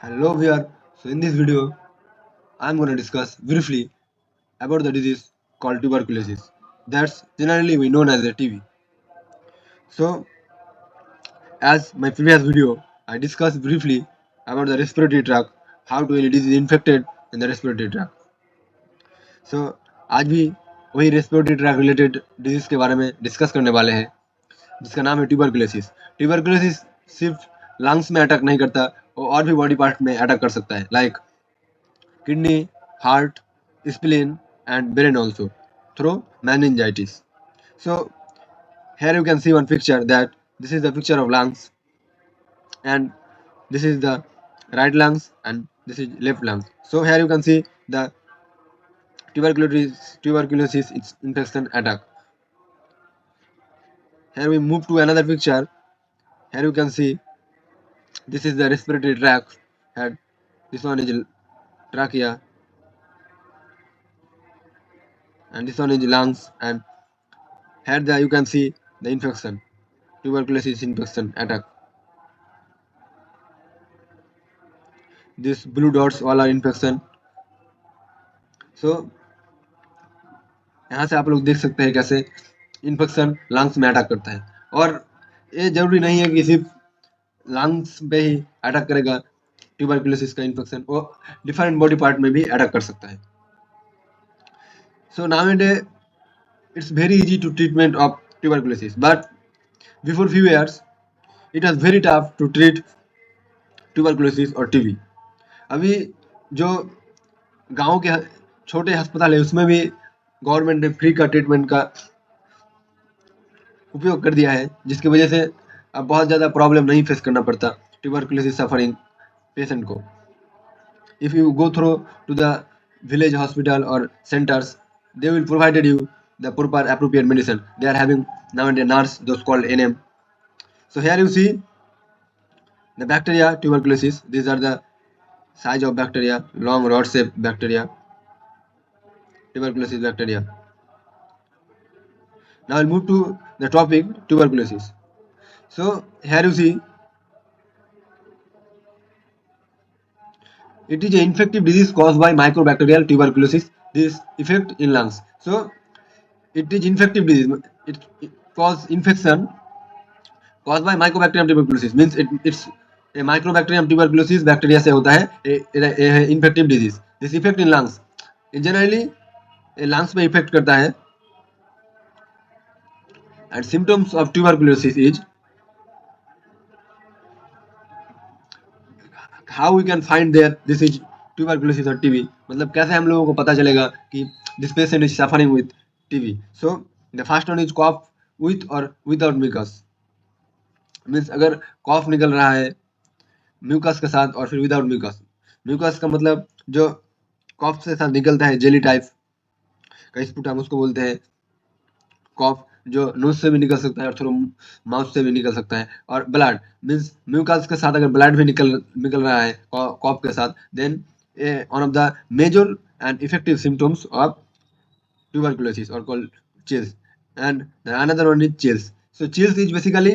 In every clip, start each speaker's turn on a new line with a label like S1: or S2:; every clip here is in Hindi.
S1: Hello viewer. So in this video, I'm going to discuss briefly about the disease called tuberculosis. That's generally we known as a TB. So as my previous video, I discussed briefly about the respiratory tract, how to it is infected in the respiratory tract. So आज भी वही respiratory tract related disease के बारे में डिस्कस करने वाले हैं जिसका नाम है ट्यूबरकुलोसिस। ट्यूबरकुलोसिस सिर्फ लंग्स में अटैक नहीं करता, वो और भी बॉडी पार्ट में अटैक कर सकता है, like kidney, heart, spleen, and brain also through meningitis. So here you can see one picture that this is the picture of lungs, and this is the right lungs, and this is left lungs. So here you can see the tuberculosis infection attack. Here we move to another picture. Here you can see this is the respiratory tract, and this one is trachea, and this one is lungs, and here you can see the infection, tuberculosis infection attack. This blue dots वाला इन्फेक्शन. सो यहाँ से आप लोग देख सकते हैं कैसे इन्फेक्शन लंग्स में अटैक करता है, और ये जरूरी नहीं है कि सिर्फ लंग्स पे ही अटैक करेगा ट्यूबरकुलोसिस का इन्फेक्शन, वो डिफरेंट बॉडी पार्ट में भी अटैक कर सकता है. सो nowadays it's very easy to treatment of tuberculosis, but before few years it was very tough to treat tuberculosis और टीबी. अभी जो गांव के छोटे अस्पताल है उसमें भी गवर्नमेंट ने फ्री का ट्रीटमेंट का उपयोग कर दिया है, जिसकी वजह से अब बहुत ज़्यादा प्रॉब्लम नहीं फेस करना पड़ता ट्यूबरकुलोसिस सफरिंग पेशेंट को. If you go through to the village hospital or centers, they will provided you the proper appropriate medicine. They are having nowadays nurse, those called NM. So here you see the bacteria tuberculosis. These are the size of bacteria, long rod shaped bacteria, tuberculosis bacteria. Now I'll move to the topic tuberculosis. So here you see it is an infective disease caused by microbacterial tuberculosis. This effect in lungs. So it is infective disease. It cause infection caused by mycobacterium tuberculosis. Means it's a microbacterium tuberculosis bacteria से होता है infective disease. This effect in lungs. Generally lungs में effect करता है. And symptoms of tuberculosis is how we can find there this is tuberculosis or TB. मतलब कैसे हम लोगों को पता चलेगा कि this patient is suffering with TB. So the first one is cough with or without mucus. Means अगर कॉफ निकल रहा है म्यूकस के साथ और फिर विदाउट म्यूकस. म्यूकस का मतलब जो कॉफ से साथ निकलता है, जेली टाइप का स्पुटम उसको बोलते हैं. कॉफ जो नोज से भी निकल सकता है और थ्रू माउथ से भी निकल सकता है. और ब्लड मीन्स म्यूकस के साथ अगर ब्लड भी निकल रहा है कॉफ के साथ, then one of the major and effective symptoms of tuberculosis or called chills. And the another one is chills. So chills is basically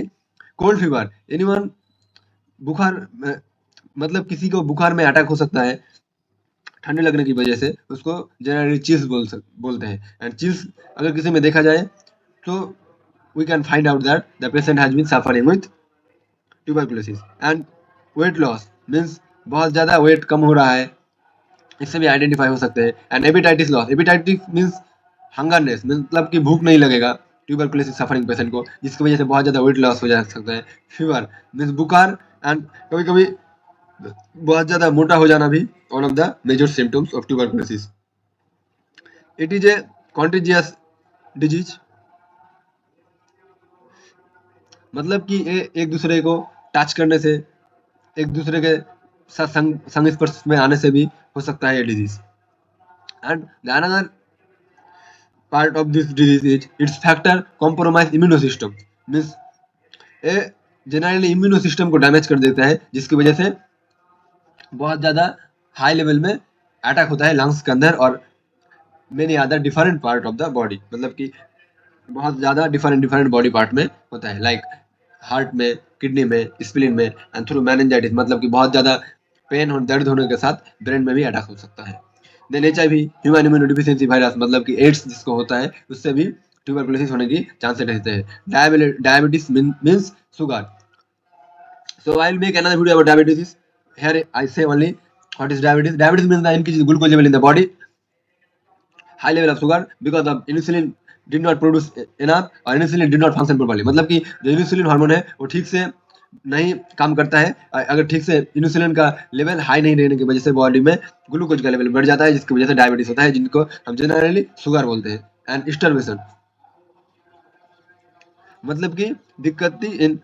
S1: cold fever. Anyone बुखार मतलब किसी को बुखार में अटैक हो सकता है ठंडे लगने की वजह से, उसको जनरली चिल्स बोलते हैं. एंड चिल्स अगर किसी में देखा जाए तो we can find out that the patient has been suffering with tuberculosis. And weight loss means बहुत ज़्यादा वेट कम हो रहा है, इससे भी आइडेंटिफाई हो सकते हैं. And appetite loss. Appetite means hungerness, मतलब कि भूख नहीं लगेगा ट्यूबरकुलोसिस सफरिंग पेशेंट को, जिसकी वजह से बहुत ज़्यादा वेट लॉस हो जा सकता है. फीवर मीन्स बुखार, एंड कभी कभी बहुत ज़्यादा मोटा हो जाना भी one of the major symptoms of tuberculosis. It is a contagious disease, मतलब कि ये एक दूसरे को टच करने से, एक दूसरे के साथ संस्पर्श में आने से भी हो सकता है ये disease. And the another part of this disease is its factor compromise immune system. Means ये जनरली इम्यूनो सिस्टम को डैमेज कर देता है, जिसकी वजह से बहुत ज़्यादा हाई लेवल में अटैक होता है लंग्स के अंदर और many other different part of the body. मतलब कि बहुत ज़्यादा डिफरेंट बॉडी पार्ट में होता है, लाइक हार्ट में, किडनी में, स्प्लीन में, एंड थ्रू मेनिंजाइटिस. मतलब कि बहुत ज़्यादा पेन और दर्द होने के साथ ब्रेन में भी अटैक हो सकता है। Then HIV human immunodeficiency virus मतलब कि एड्स जिसको होता है उससे भी ट्यूबरकुलोसिस होने की चांसेस रहते हैं। Diabetes means sugar. So I'll make another video about diabetes. Here I say only what is diabetes. Diabetes means the increased glucose level in the body, high level of sugar because of insulin did not produce enough और insulin did not function properly। मतलब कि जो इंसुलिन हार्मोन है वो ठीक से नहीं काम करता है। अगर ठीक से इंसुलिन का लेवल हाई नहीं रहने की वजह से बॉडी में ग्लूकोज का लेवल बढ़ जाता है जिसकी वजह से डायबिटीज होता है जिनको हम जनरली शुगर बोलते हैं। एंड स्टार्वेशन मतलब कि दिक्कत इन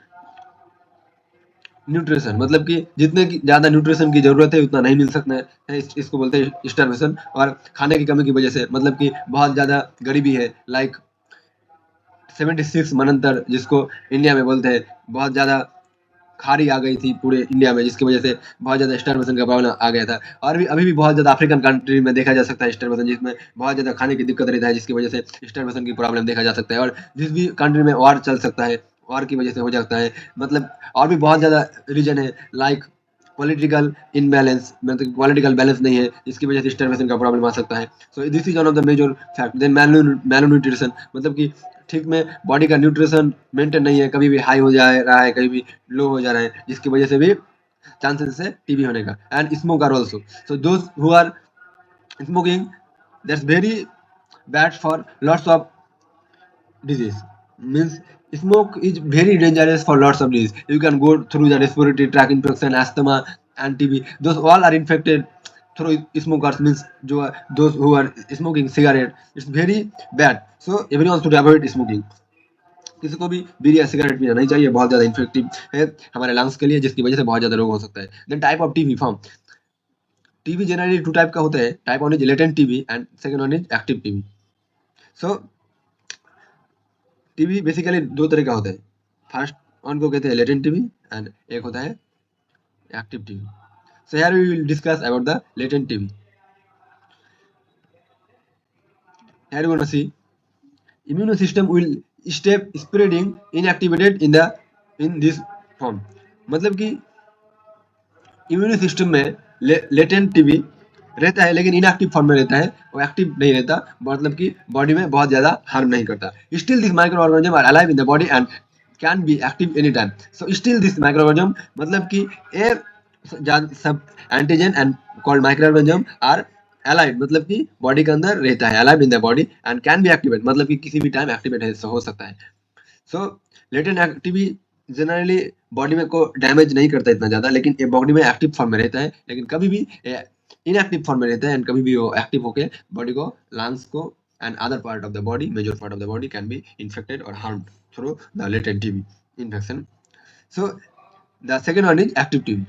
S1: न्यूट्रिशन मतलब कि जितने की ज़्यादा न्यूट्रिशन की ज़रूरत है उतना नहीं मिल सकता है इसको बोलते हैं स्टार्वेशन। और खाने की कमी की वजह से मतलब कि बहुत ज़्यादा गरीबी है लाइक 76 मनंतर जिसको इंडिया में बोलते हैं। बहुत ज़्यादा खारी आ गई थी पूरे इंडिया में जिसकी वजह से बहुत ज़्यादा स्टार्वेशन का प्रॉब्लम आ गया था। और भी अभी भी बहुत ज़्यादा अफ्रीकन कंट्री में देखा जा सकता है स्टार्वेशन जिसमें बहुत ज़्यादा खाने की दिक्कत रहता है जिसकी वजह से स्टार्वेशन की प्रॉब्लम देखा जा सकता है। और जिस भी कंट्री में वॉर चल सकता है वॉर की वजह से हो जाता है। मतलब और भी बहुत ज़्यादा रीजन है लाइक पॉलिटिकल इनबैलेंस मतलब पॉलिटिकल बैलेंस नहीं है जिसकी वजह से स्टार्वेशन का प्रॉब्लम आ सकता है। So this is one of the major fact. Then malnutrition मतलब कि ठीक में बॉडी का न्यूट्रिशन मेंटेन नहीं है, कभी भी हाई हो जा रहा है कभी भी लो हो जा रहा है जिसकी वजह से भी चांसेस है टीबी होने का। And smoker also. So those who are smoking that's very bad for lots of disease means smoke is very dangerous for lots of disease. You can go through the respiratory tract infection, asthma and TB. Those all are infected through smokers means those who are smoking cigarette. It's very bad. So everyone should avoid smoking. किसी को भी बीड़ी या सिगरेट पीना नहीं चाहिए, बहुत ज़्यादा इन्फेक्टिव है हमारे लंग्स के लिए जिसकी वजह से बहुत ज़्यादा रोग हो सकता है। Then type of TB form. TB generally 2 type का होता है। Type 1 is latent TB and second one is active TB. So TB basically 2 तरह का होता है। फर्स्ट वन को कहते हैं लेटेंट टीबी एंड एक होता है active TB. So here we will discuss about the latent TB. Here you gonna see immune system will stop spreading inactivated in this form। मतलब कि इम्यून सिस्टम में लेटेंट टीबी रहता है लेकिन इनएक्टिव फॉर्म में रहता है, वो एक्टिव नहीं रहता मतलब कि बॉडी में बहुत ज़्यादा हार्म नहीं करता। Still this micro organism are alive in the body and can be active any time. So still this micro organism मतलब कि a sub antigen and called micro organism are alive मतलब कि बॉडी के अंदर रहता है, alive in the body and can be activate मतलब कि किसी भी टाइम एक्टिवेट हो सकता है। So latent activity generally body में को डैमेज नहीं करता इतना ज़्यादा लेकिन ये बॉडी में एक्टिव फॉर्म में रहता है लेकिन कभी भी इनएक्टिव फॉर्म में रहता है एंड कभी भी वो एक्टिव होकर बॉडी को लंग्स को and other part of the body major part of the body can be infected और harmed through the latent TB infection. So the second one is active TB.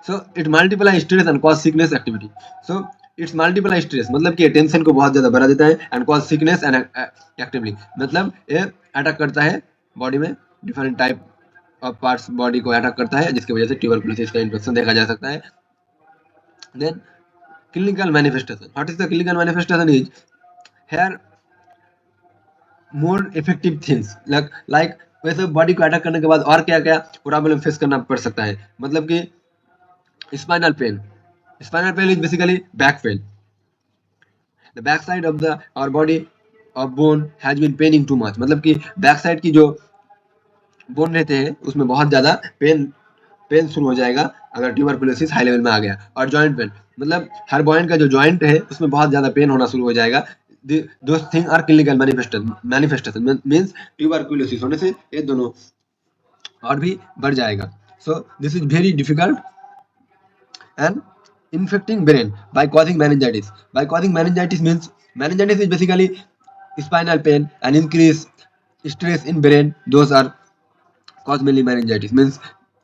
S1: So it multiply stress and cause sickness activity. So it's multiply stress मतलब कि टेंशन को बहुत ज़्यादा बढ़ा देता है and cause sickness and actively मतलब ये अटैक करता है बॉडी में different type of parts body को अटैक करता है जिसकी वजह से ट्यूबरकुलोसिस का इन्फेक्शन देखा जा सकता है। Then clinical manifestation. What is the clinical manifestation is here more effective things like वैसे बॉडी को अटैक करने के बाद और क्या क्या प्रॉब्लम फेस करना पड़ सकता है मतलब कि spinal pain. Spinal pain is basically back pain. The back side of the our body of bone has been paining too much मतलब कि बैक साइड की जो बोन रहते हैं उसमें बहुत ज़्यादा पेन शुरू हो जाएगा अगर ट्यूबरकुलोसिस हाई लेवल में आ गया। और जॉइंट पेन मतलब हर बॉइंट का जो जॉइंट है उसमें बहुत ज़्यादा पेन होना शुरू हो जाएगा। Those thing are clinical manifestation means tuberculosis होने से ये दोनों और भी बढ़ जाएगा। So this is very difficult and infecting brain by causing meningitis. By causing meningitis means meningitis is basically spinal pain and increase stress in brain. Those are cause mainly meningitis means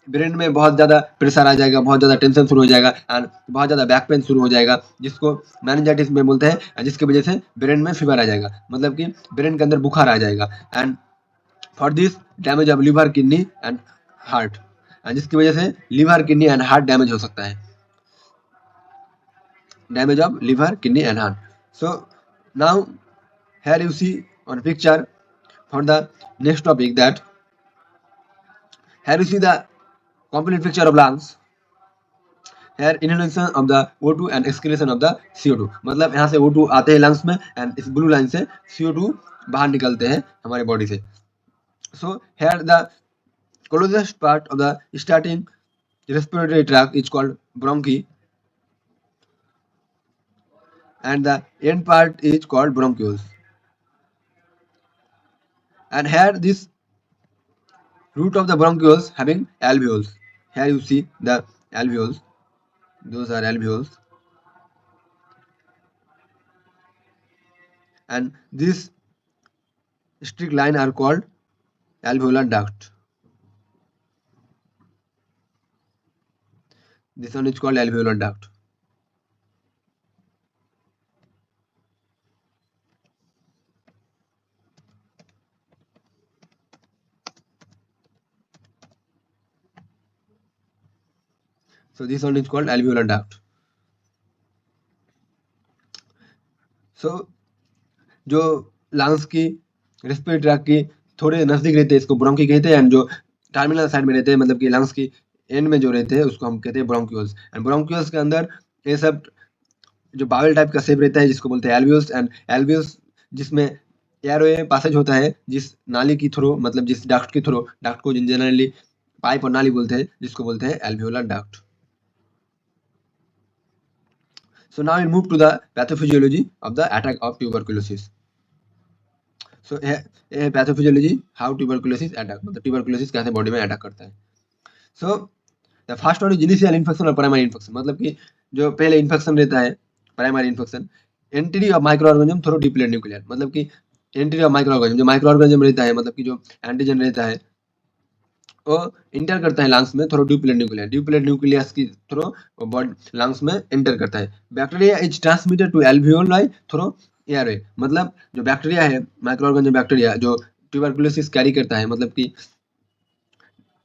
S1: brain में बहुत ज़्यादा प्रेशर आ जाएगा, बहुत ज़्यादा टेंशन शुरू हो जाएगा एंड बहुत ज़्यादा बैक पेन शुरू हो जाएगा जिसको मेनिंजाइटिस में बोलते हैं जिसकी वजह से ब्रेन में फीवर आ जाएगा मतलब कि ब्रेन के अंदर बुखार आ जाएगा and for this damage of liver kidney and heart जिसकी वजह से liver kidney and heart damage हो सकता है। Damage of liver, kidney and heart. So now here you see on picture for the next topic that here you see the complete picture of lungs. Here inhalation of the O2 and excretion of the CO2, मतलब यहाँ से O2 आते हैं लंग्स में एंड इस ब्लू लाइन से CO2 बाहर निकलते हैं हमारे बॉडी से. So here the closest part of the starting respiratory tract is called bronchi and the end part is called bronchioles. And here this root of the bronchioles having alveoles. Here you see the alveoles. Those are alveoles. And this strict line are called alveolar duct. This one is called alveolar duct. So this one is called alveolar duct. So जो लंग्स की रेस्पिरेटरी ट्रैक्ट की थोड़े नजदीक रहते हैं इसको ब्रोंकी कहते हैं, एंड जो टर्मिनल साइड में रहते हैं मतलब कि लंग्स की एंड में जो रहते हैं उसको हम कहते हैं ब्रोंक्यूल्स. एंड ब्रोंक्यूल्स के अंदर ये सब जो बावल टाइप का शेप रहता है जिसको बोलते हैं एल्वियोल्स. एंड एल्वियोल्स जिसमें एयरवे पासेज होता है जिस नाली की थ्रू, मतलब जिस डक्ट के थ्रू, डक्ट को जनरली पाइप और नाली बोलते हैं, जिसको बोलते हैं alveolar duct. So now we move to the pathophysiology of the attack of tuberculosis. So pathophysiology how tuberculosis attack, मतलब ट्यूबरकुलोसिस कैसे बॉडी में अटैक करता है. So the first one is initial infection और प्राइमरी इन्फेक्शन, मतलब कि जो पहले इन्फेक्शन रहता है primary infection, entry of micro organism through deplete nuclear, मतलब कि एंट्री ऑफ माइक्रो ऑर्गेनिज्म, जो माइक्रो ऑर्गेनिज्म रहता है मतलब कि जो एंटीजन रहता है वो इंटर करता है लंग्स में through droplet nuclear, droplet nucleus की थ्रू बॉडी लंग्स में एंटर करता है. Bacteria is transmitted to alveoli through airway, मतलब जो बैक्टीरिया है माइक्रो ऑर्गेनिज्म बैक्टीरिया जो ट्यूबरकुलोसिस कैरी करता है, मतलब कि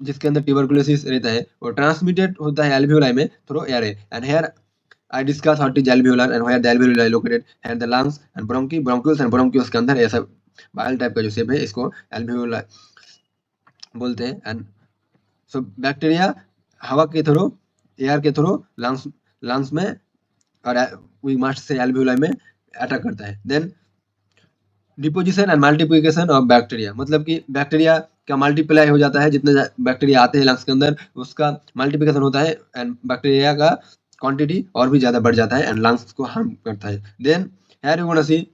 S1: जिसके अंदर ट्यूबरकुलोसिस रहता है वो ट्रांसमिटेड होता है एल्वियोलाई में through airway. And here I discuss what is alveolar and where the alveoli are located and the lungs and bronchi, bronchioles and bronchioles के अंदर ऐसा बायल टाइप का जो शेप है इसको alveoli बोलते हैं. एंड सो बैक्टीरिया हवा के थ्रू एयर के थ्रू लंग्स में और वी मस्ट से एल्वियोलाई में अटैक करता है. Then deposition and multiplication of bacteria, मतलब कि बैक्टीरिया का मल्टीप्लाई हो जाता है, जितने बैक्टीरिया आते हैं लंग्स के अंदर उसका मल्टीप्लिकेशन होता है एंड बैक्टीरिया का क्वांटिटी और भी ज्यादा बढ़ जाता है एंड लंग्स को हार्म करता है. Then here you gonna see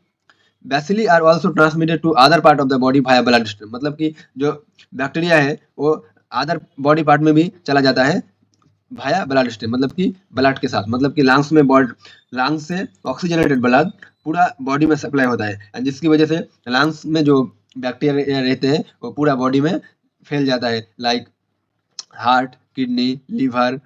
S1: bacilli are also transmitted to other part of the body via blood stream, मतलब कि जो बैक्टीरिया है वो अदर बॉडी पार्ट में भी चला जाता है वाया ब्लड स्ट्रीम, मतलब कि ब्लड के साथ, मतलब कि लंग्स में लंग्स से ऑक्सीजनेटेड ब्लड पूरा बॉडी में सप्लाई होता है एंड जिसकी वजह से लंग्स में जो बैक्टीरिया रहते हैं वो पूरा बॉडी में फैल जाता है, like heart, kidney, liver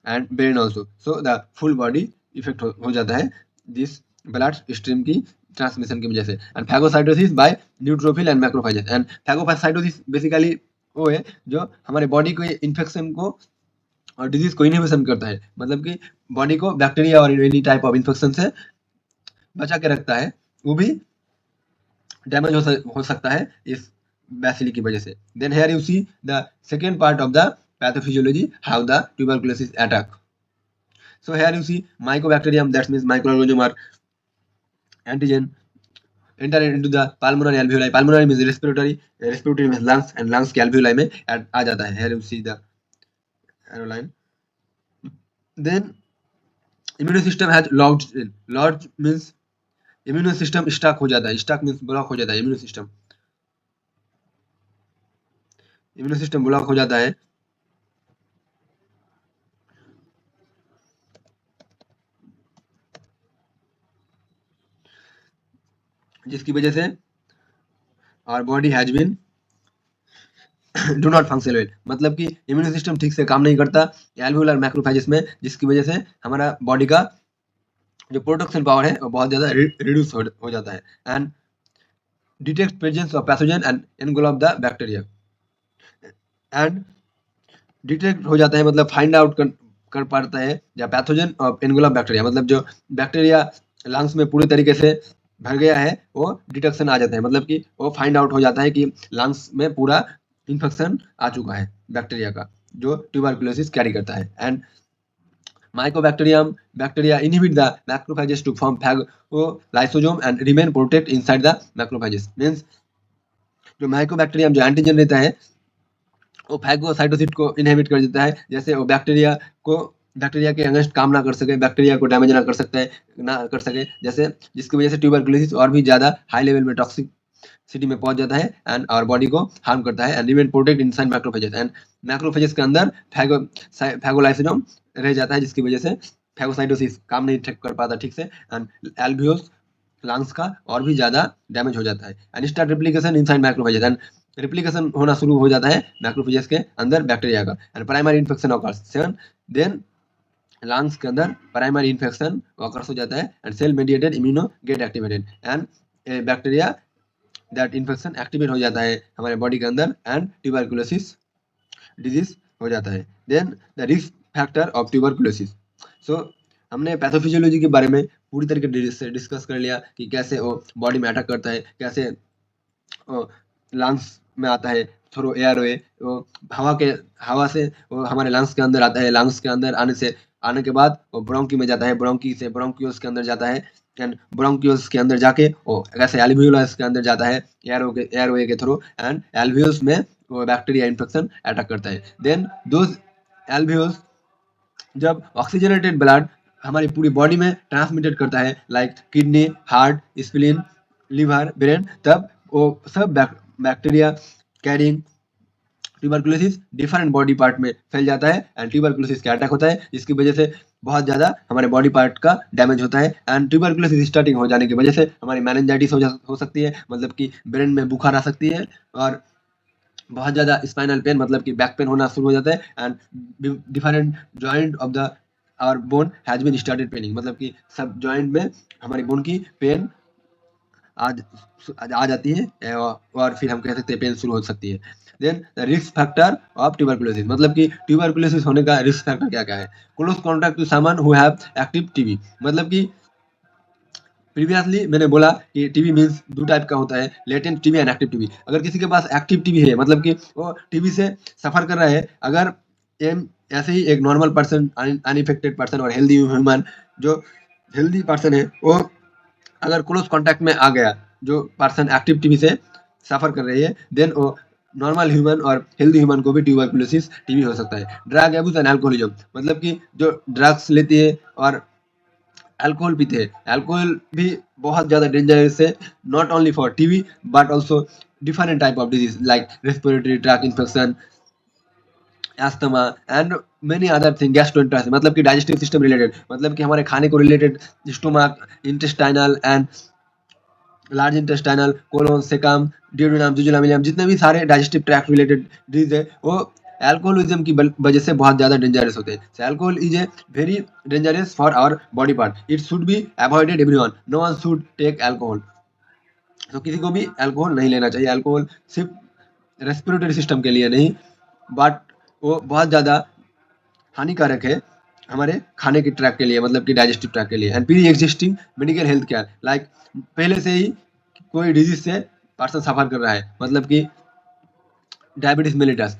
S1: and brain also. So the full body effect हो जाता है दिस ब्लड स्ट्रीम की ट्रांसमिशन की वजह से. And phagocytosis by neutrophil and macrophages. And phagocytosis basically वो है जो हमारे बॉडी को इन्फेक्शन को और डिजीज को इनहिबिशन करता है, मतलब कि बॉडी को बैक्टीरिया और एनी टाइप ऑफ इन्फेक्शन से बचा के रखता है, वो भी डैमेज हो सकता है इस बैसिली की वजह से. Then here you see the second part of the pathophysiology how the tuberculosis attack. So here you see mycobacterium, that means microorganism or antigen enter into the pulmonary alveoli. Pulmonary means respiratory, respiratory means lungs and lungs के alveoli में आ जाता है. Here you see the arrow line. Then immune system has lodged in. Lodged means immune system stuck हो जाता है. Stuck means block हो जाता है. immune system block हो जाता है जिसकी वजह से our body has been do not function well, मतलब कि इम्यून सिस्टम ठीक से काम नहीं करता एल्वियोलर मैक्रोफेजेस में, जिसकी वजह से हमारा बॉडी का जो प्रोटेक्शन पावर है वो बहुत ज़्यादा रिड्यूस हो जाता है. And detect presence of pathogen and engulf the bacteria. And detect हो जाता है मतलब फाइंड आउट कर पाता है या पैथोजन ऑफ एनगोल्फ बैक्टीरिया, मतलब जो बैक्टीरिया लंग्स में पूरी तरीके से भर गया है वो डिटेक्शन आ जाता है, मतलब कि वो फाइंड आउट हो जाता है कि लंग्स में पूरा इन्फेक्शन आ चुका है बैक्टीरिया का जो ट्यूबरकुलोसिस कैरी करता है. And Mycobacterium bacteria inhibit the macrophages to form phagolysosome and remain protect inside the macrophages. Means जो माइकोबैक्टीरियम जो एंटीजन रहता है वो फैगोसाइटोसिस को इनहिबिट कर देता है, जैसे वो बैक्टीरिया के अगेंस्ट काम ना कर सके, बैक्टीरिया को डैमेज ना कर सके, जैसे जिसकी वजह से ट्यूबरकुलोसिस और भी ज़्यादा हाई लेवल में टॉक्सिसिटी में पहुंच जाता है एंड और बॉडी को हार्म करता है and remain protect inside macrophages and macrophages के अंदर फैगोलाइसोसोम रह जाता है, जिसकी वजह से फैगोसाइटोसिस काम नहीं कर पाता ठीक से एंड एल्वियोस लंग्स का और भी ज़्यादा डैमेज हो जाता है and start replication inside macrophages and replication होना शुरू हो जाता है मैक्रोफेजेस के अंदर बैक्टीरिया का and primary infection occurs. Seven then lungs के अंदर प्राइमरी इन्फेक्शन ऑकर्स हो जाता है and cell mediated immuno get activated and bacteria that infection activate हो जाता है हमारे बॉडी के अंदर एंड ट्यूबरकुलोसिस डिजीज हो जाता है। Then the risk factor of tuberculosis. So हमने पैथोफिजियोलॉजी के बारे में पूरी तरीके से डिस्कस कर लिया कि कैसे वो बॉडी में अटैक करता है, कैसे लंग्स में आता है थ्रू एयरवे, वो हवा से वो हमारे लंग्स के अंदर आता है, लंग्स के अंदर आने के बाद वो ब्रोंकी में जाता है, ब्रोंकी से ब्रोंकियोल्स के अंदर जाता है एंड ब्रोंकियोल्स के अंदर जाके वो ऐसे एल्वियोलस के अंदर जाता है एयरवे के थ्रू एंड एल्वियोल्स में वो बैक्टीरिया इन्फेक्शन अटैक करता है। देन दोज एल्वियोल्स जब ऑक्सीजनेटेड ब्लड हमारी पूरी बॉडी में ट्रांसमिटेड करता है like kidney, heart, spleen, liver, brain, तब वो सब bacteria carrying tuberculosis different body part में फैल जाता है एंड ट्यूबरकुलोसिस का अटैक होता है, जिसकी वजह से बहुत ज़्यादा हमारे बॉडी पार्ट का डैमेज होता है एंड ट्यूबरकुलोसिस स्टार्टिंग हो जाने की वजह से हमारी मेनिंजाइटिस हो सकती है, मतलब कि ब्रेन में बुखार आ सकती है और बहुत ज़्यादा स्पाइनल पेन मतलब कि बैक पेन होना शुरू हो जाता है and different joint of the our bone has been started paining, मतलब कि सब जॉइंट में हमारी बोन की पेन आ जाती है और फिर हम कह सकते हैं पेन शुरू हो सकती है। Then risk factor of tuberculosis, मतलब कि ट्यूबरकुलोसिस होने का रिस्क फैक्टर क्या क्या है। Close contact to someone who have active TB, मतलब कि प्रीवियसली मैंने बोला कि टीबी मीन्स दो टाइप का होता है, latent TB and active TB. अगर किसी के पास एक्टिव टीबी है मतलब कि वो टीबी से सफर कर रहा है, अगर ऐसे ही एक नॉर्मल पर्सन, अनइफेक्टेड पर्सन और हेल्दी ह्यूमन, जो हेल्दी पर्सन है वो अगर क्लोज कॉन्टैक्ट में आ गया, जो पर्सन एक्टिव टीबी से सफर कर रही है, देन वो नॉर्मल ह्यूमन और हेल्दी ह्यूमन को भी ट्यूबरकुलोसिस टीबी हो सकता है। ड्रग एब्यूज एंड अल्कोहलिज्म, मतलब कि जो ड्रग्स लेती है और अल्कोहल पीते हैं, अल्कोहल भी बहुत ज़्यादा डेंजरस है, not only for TB but also different type of disease like respiratory tract infection, asthma and many other thing, gastrointestinal मतलब कि डाइजेस्टिव सिस्टम रिलेटेड, मतलब कि हमारे खाने को related, stomach, intestinal and large intestinal, colon, caecum, duodenum, jejunum, जितने भी सारे डाइजेस्टिव ट्रैक्ट रिलेटेड डिजीज है वो अल्कोहलिज्म की वजह से बहुत ज़्यादा डेंजरस होते हैं। So alcohol is a very dangerous for our body part. It should be avoided everyone. No one should take alcohol. तो किसी को भी अल्कोहल नहीं लेना चाहिए। अल्कोहल सिर्फ रेस्पिरेटरी सिस्टम के लिए नहीं, बट वो बहुत ज़्यादा हानिकारक है हमारे खाने के ट्रैक के लिए, मतलब कि डाइजेस्टिव ट्रैक के लिए। And pre existing medical health care, like पहले से ही कोई डिजीज से पर्सन सफर कर रहा है, मतलब कि डायबिटीज मेलिटस,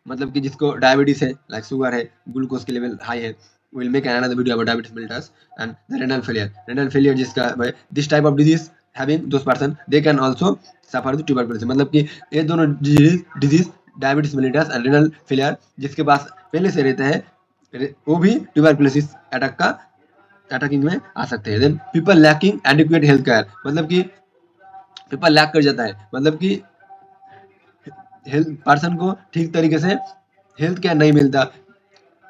S1: मतलब कि जिसको डायबिटीज है, लाइक शुगर है, ग्लूकोज के लेवल हाई है, will make another video about diabetes mellitus and the renal failure जिसका this type of disease having those person they can also suffer the tuberculosis, मतलब कि ये दोनों disease diabetes mellitus and renal failure जिसके पास पहले से रहता है वो भी ट्यूबरकुलोसिस अटैकिंग में आ सकते हैं। Then people lacking adequate health care, मतलब कि पीपल लैक कर जाता है, मतलब कि हेल्थ पर्सन को ठीक तरीके से हेल्थ केयर नहीं मिलता,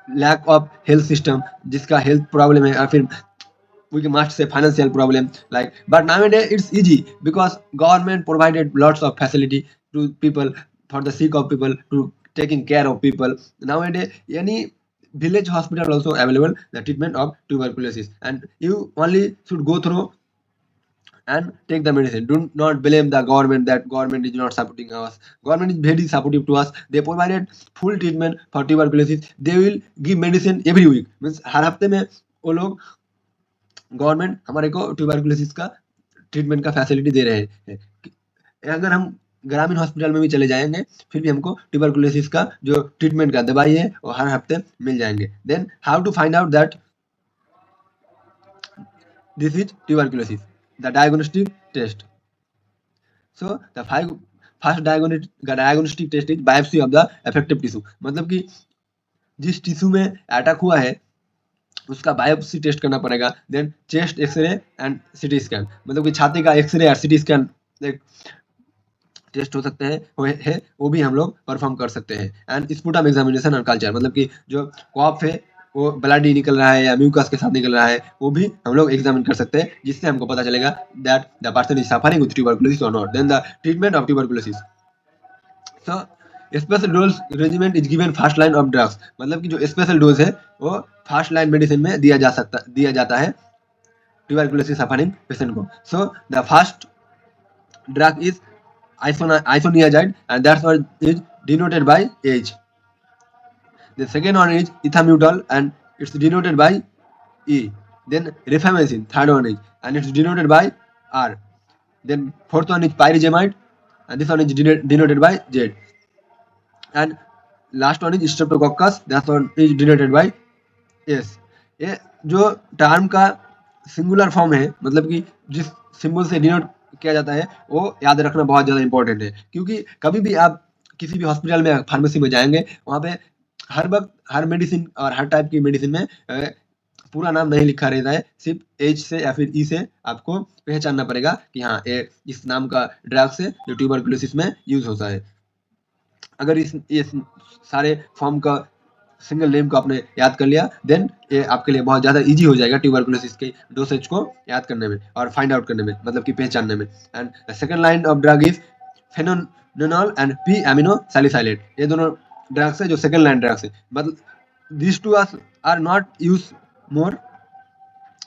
S1: लैक ऑफ हेल्थ सिस्टम, जिसका हेल्थ प्रॉब्लम है, और फिर we must say financial problem, like but nowadays it's easy because government provided lots of facility to people for the sake of people to taking care of people. Nowadays any village hospital also available the treatment of tuberculosis, and you only should go through and take the medicine. Do not blame the government that government is not supporting us. Government is very supportive to us. They provided full treatment for tuberculosis. They will give medicine every week, means हर हफ्ते में वो लोग गवर्नमेंट हमारे को ट्यूबरकुलोसिस का ट्रीटमेंट का फैसिलिटी दे रहे हैं। अगर हम ग्रामीण हॉस्पिटल में भी चले जाएंगे, फिर भी हमको ट्यूबरकुलोसिस का जो ट्रीटमेंट का दवाई है वो हर हफ्ते मिल जाएंगे. Then how to find out that this is tuberculosis, the diagnostic test. So the five first diagnostic test is biopsy of the affected tissue. मतलब कि जिस टिश्यू में अटैक हुआ है उसका बायोप्सी टेस्ट करना पड़ेगा. Then chest x ray and CT scan, मतलब कि छाती का एक्सरे और सिटी स्कैन एक टेस्ट हो सकते हैं वो भी हम लोग परफॉर्म कर सकते हैं. एंड स्पुटम एग्जामिनेशन और कल्चर, मतलब कि जो कॉफ है वो ब्लड ही निकल रहा है या म्यूकस के साथ निकल रहा है वो भी हम लोग एग्जामिन कर सकते हैं, जिससे हमको पता चलेगा that the person is suffering with tuberculosis और not. Then the treatment of tuberculosis. So special dose regiment is given first line of drugs, मतलब कि जो स्पेशल डोज है वो फर्स्ट लाइन मेडिसिन में दिया जाता है ट्यूबरकुलोसिस सफरिंग पेशेंट को. So the first drug is isoniazid, and that one is denoted by H. The second one is ethamutol, and it's denoted by E. Then rifamycin, third one is, and it's denoted by R. Then fourth one is pyrazimide, and this one is denoted by Z. And last one is streptococcus, that one is denoted by S. ये जो टर्म का सिंगुलर फॉर्म है, मतलब कि जिस सिंबल से डिनोट किया जाता है वो याद रखना बहुत ज़्यादा इंपॉर्टेंट है, क्योंकि कभी भी आप किसी भी हॉस्पिटल में फार्मेसी में जाएंगे वहाँ पे हर वक्त हर मेडिसिन और हर टाइप की मेडिसिन में पूरा नाम नहीं लिखा रहता है, सिर्फ एच से या फिर ई से आपको पहचानना पड़ेगा कि हाँ ये इस नाम का ड्रग से जो ट्यूबरकुलोसिस में यूज होता है. अगर इस सारे फॉर्म का सिंगल नेम को आपने याद कर लिया, देन ये आपके लिए बहुत ज़्यादा इजी हो जाएगा ट्यूबरकुलोसिस के डोसेज को याद करने में और फाइंड आउट करने में, मतलब कि पहचानने में. And the second line of drug is फेनोनोल एंड पी एमिनो सैलिसाइलेट. ये दोनों ड्रग्स है जो सेकंड लाइन ड्रग्स है, मतलब this two are not use more,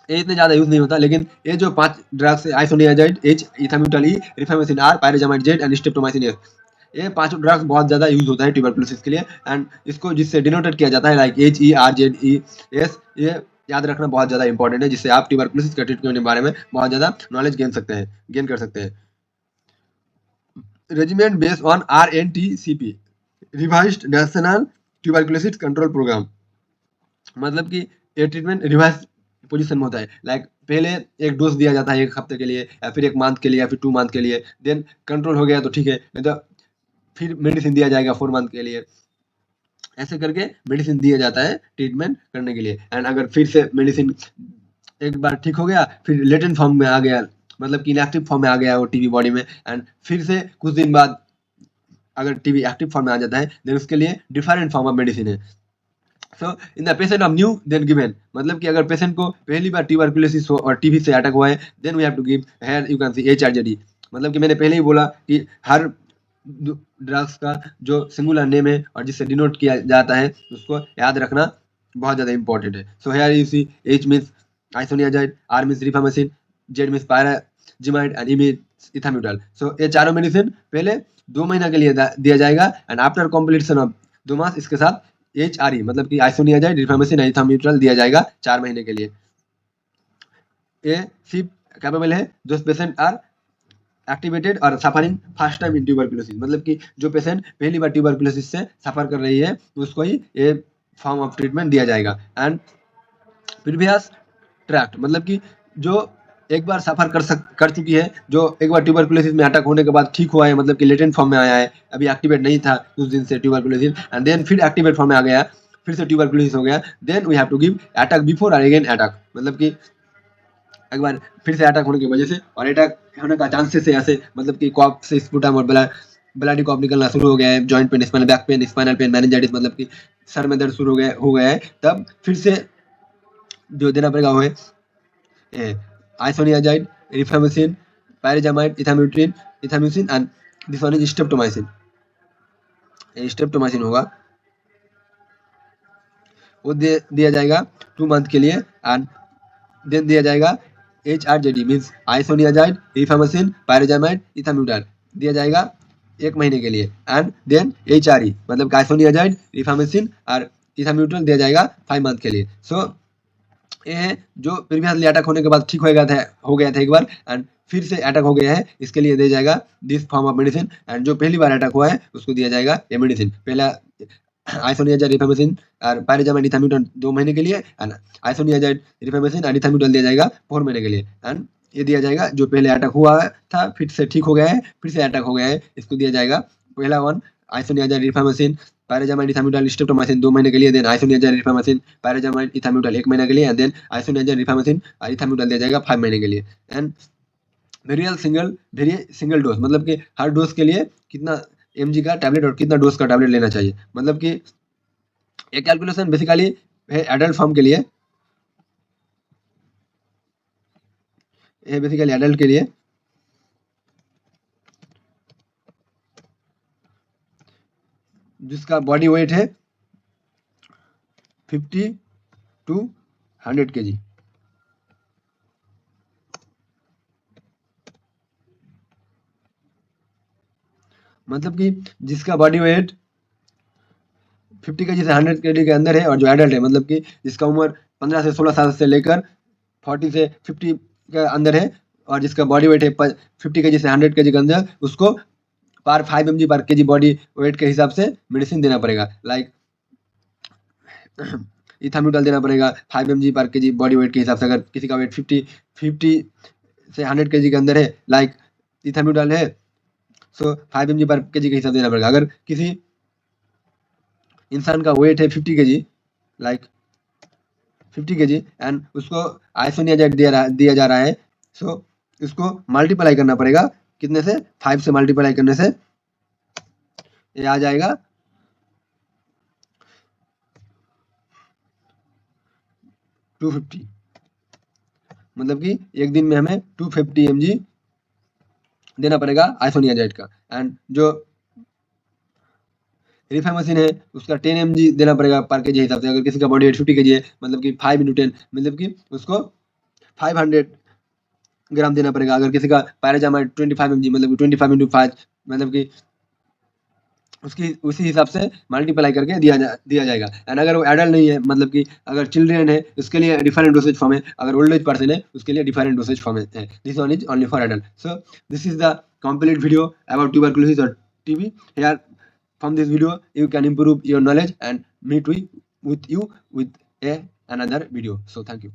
S1: ये इतने ज़्यादा यूज नहीं होता, लेकिन ये जो 5 ड्रग्स है isoniazid H, ethambutol E, rifampicin R, pyrazinamide Z and streptomycin S, ये 5 ड्रग्स बहुत ज़्यादा यूज होता है ट्यूबरकुलोसिस के लिए. एंड इसको जिससे डिनोटेड किया जाता है like H E R Z E S, ये याद रखना बहुत ज़्यादा इंपॉर्टेंट है, जिससे आप ट्यूबरकुलोसिस के ट्रीटमेंट के बारे में बहुत ज़्यादा नॉलेज गेन कर सकते हैं. Regiment based on RNTCP, revised national tuberculosis control program, मतलब कि ये ट्रीटमेंट रिवाइज पोजीशन में होता है. लाइक पहले एक डोज दिया जाता है 1 हफ्ते के लिए या फिर 1 मंथ के लिए या फिर 2 मंथ के लिए, देन कंट्रोल हो गया तो ठीक है, नहीं तो फिर मेडिसिन दिया जाएगा 4 मंथ के लिए. ऐसे करके मेडिसिन दिया जाता है ट्रीटमेंट करने के लिए. एंड अगर फिर से मेडिसिन एक बार ठीक हो गया फिर लेटेंट फॉर्म में आ गया, मतलब कि इनएक्टिव फॉर्म में आ गया वो टीबी बॉडी में, एंड फिर से कुछ दिन बाद अगर टीबी एक्टिव फॉर्म में आ जाता है देन उसके लिए डिफरेंट फॉर्म ऑफ मेडिसिन है. So in the patient of new then given, मतलब कि अगर पेशेंट को पहली बार ट्यूबरकुलोसिस हो और टीबी से अटैक हुआ है then we have to give here you can see HRJD. मतलब कि मैंने पहले ही बोला कि हर ड्रग्स का जो सिंगुलर नेम है और जिससे डिनोट किया जाता है उसको याद रखना बहुत ज़्यादा इंपॉर्टेंट है. So here you see H means isoniazid, R means rifampicin, Z means pyrazinamide and E means ethambutol. So ये चारों मेडिसिन पहले 2 महीना के लिए दिया जाएगा एंड आफ्टर कॉम्प्लीशन ऑफ 2 मास इसके साथ HRE मतलब कि आइसोनियाजाइड, रिफामेसिन, इथाम्यूटल दिया जाएगा 4 महीने के लिए. ये सिर्फ कैपेबल है जो पेशेंट आर एक्टिवेटेड और suffering first time in tuberculosis, मतलब कि जो पेशेंट पहली बार ट्यूबरकुलोसिस से सफर कर रही है उसको ही ये फॉर्म ऑफ ट्रीटमेंट दिया जाएगा. एंड प्रीवियस ट्रैक्ट, मतलब कि जो एक बार सफर कर चुकी है, जो एक बार ट्यूबरकुलोसिस में अटैक होने के बाद ठीक हुआ है, मतलब कि लेटेंट फॉर्म में आया है, अभी एक्टिवेट नहीं था उस दिन से ट्यूबरकुलोसिस, एंड देन फिर एक्टिवेट फॉर्म में आ गया, फिर से ट्यूबरकुलोसिस हो गया, then we have to give attack before और अगेन अटैक, मतलब कि एक बार फिर से अटैक होने की वजह से और अटैक होने का चांसेस है ऐसे, मतलब कि कॉफ से स्पुटम और ब्लडी कॉफ निकलना शुरू हो गया है, joint pain, spinal back pain, spinal pain, meningitis, मतलब कि सर में दर्द शुरू हो गया है, तब फिर से जो देना पड़ेगा वो है आइसोनियाजाइड, रिफामेसिन, पायराजामाइड, इथाम्यूसिन and this one is streptomycin. Streptomycin होगा वो दिया जाएगा 2 मंथ के लिए. एंड देन दिया जाएगा HRJD मीन्स आइसोनियाजाइड, रिफामेसिन, पायराजामाइड, इथाम्यूटल दिया जाएगा 1 महीने के लिए. एंड देन HRE मतलब आइसोनियाजाइड, रिफामेसिन और इथाम्यूटल दिया जाएगा 5 मंथ के लिए. सो ये जो प्रीवियसली अटैक होने के बाद ठीक हो गया था एक बार, एंड फिर से अटैक हो गया है, इसके लिए दिया जाएगा this form of medicine. And जो पहली बार अटैक हुआ है उसको दिया जाएगा ये मेडिसिन। पहला आइसोनियाजाइड रिफामेसिन और पायरिजामाइड इथाम्यूटल 2 महीने के लिए, एंड आइसोनियाजाइड रिफामेसिन और इथाम्यूटल दिया जाएगा 4 महीने के लिए। एंड ये दिया जाएगा जो पहले अटैक हुआ था फिर से ठीक हो गया है, फिर से अटैक हो गया है, इसको दिया जाएगा पहला वन आइसोनियाजाइड रिफामेसिन पायरिजामाइड इथाम्यूटल स्ट्रेप्टोमाइसिन 2 महीने के लिए, देन आइसोनियाजाइड रिफामेसिन पायरिजामाइड इथाम्यूटल 1 महीने के लिए, एंड देन आइसोनियाजाइड रिफामेसिन और इथाम्यूटल दिया जाएगा 5 महीने के लिए। एंड वेरियल सिंगल डोज मतलब कि हर डोज के लिए कितना mg का टैबलेट और कितना डोज का टैबलेट लेना चाहिए। मतलब कि ये कैलकुलेशन बेसिकली है एडल्ट फॉर्म के लिए, ये बेसिकली एडल्ट के लिए जिसका बॉडी वेट है 50 to 100 kg। मतलब कि जिसका बॉडी वेट 50 kg से 100 kg के अंदर है और जो एडल्ट है, मतलब कि जिसका उम्र 15 से 16 साल से लेकर 40 से 50 के अंदर है और जिसका बॉडी वेट है 50 kg से 100 kg के अंदर, उसको पर 5 mg पर kg बॉडी वेट के हिसाब से मेडिसिन देना पड़ेगा। लाइक इथाम्यूटल देना पड़ेगा 5 mg पर kg बॉडी वेट के हिसाब से। अगर किसी का वेट 50 से 100 kg के अंदर है, लाइक इथाम्यूटल है, सो 5 mg पर kg के हिसाब से देना पड़ेगा। अगर किसी इंसान का वेट है 50 kg, लाइक 50 kg एंड उसको आइसोनियाजाइड दिया जा रहा है, सो इसको मल्टीप्लाई करना पड़ेगा कितने से, 5 से मल्टीप्लाई करने से ये आ जाएगा 250। मतलब कि एक दिन में हमें 250 mg देना पड़ेगा आइसोनियाजाइड का। एंड जो रिफामेसिन है उसका 10 mg देना पड़ेगा पर केजी हिसाब से। अगर किसी का बॉडी वेट 50 kg है, मतलब कि 5 into 10 मतलब कि उसको 500 ग्राम देना पड़ेगा। अगर किसी का पायराजामाइड 25 mg मतलब कि 25 into 5 मतलब कि उसकी उसी हिसाब से मल्टीप्लाई करके दिया जाएगा। एंड अगर वो एडल्ट नहीं है, मतलब कि अगर चिल्ड्रन है उसके लिए डिफरेंट डोसेज फॉर्म है, अगर ओल्ड एज पर्सन है उसके लिए डिफरेंट डोसेज फॉर्म है। This one is only for adult. So this is the complete video about tuberculosis और TB. Here from this video you can improve your knowledge and meet with you with another video. So thank you.